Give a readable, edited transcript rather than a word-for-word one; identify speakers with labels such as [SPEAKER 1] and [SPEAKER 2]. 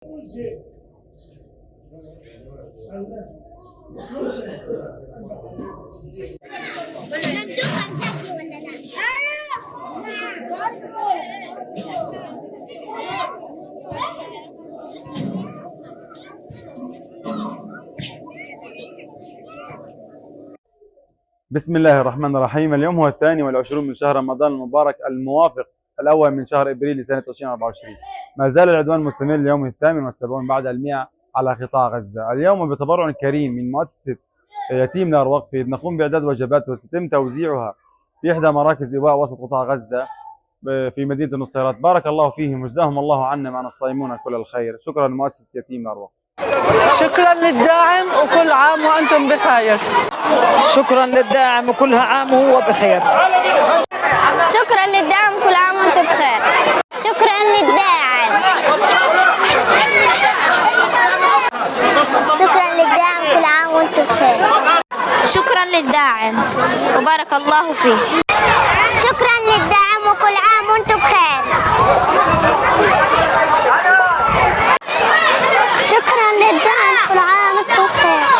[SPEAKER 1] بسم الله الرحمن الرحيم. اليوم هو 22 من شهر رمضان المبارك الموافق الأول من شهر إبريل لسنة 2024. ما زال العدوان مستمر اليوم 78 بعد المئة على قطاع غزة. اليوم بتبرع كريم من مؤسسة يتيم الأرواق نقوم بإعداد وجبات وسيتم توزيعها في إحدى مراكز إيواء وسط قطاع غزة في مدينة النصيرات. بارك الله فيهم وجزاهم الله عنا معنا الصائمون كل الخير. شكرا لمؤسسة يتيم الأرواق.
[SPEAKER 2] شكرا للداعم وكل عام وأنتم بخير.
[SPEAKER 3] شكرا للداعم وكل عام وهو بخير.
[SPEAKER 4] شكرا للدعم كل عام وانتم بخير. شكرا للداعم. شكرا للدعم كل عام وانتم بخير. شكرا للداعم وبارك الله فيه. شكرا للدعم وكل عام وانتم بخير. شكرا للدعم كل عام وانتم بخير.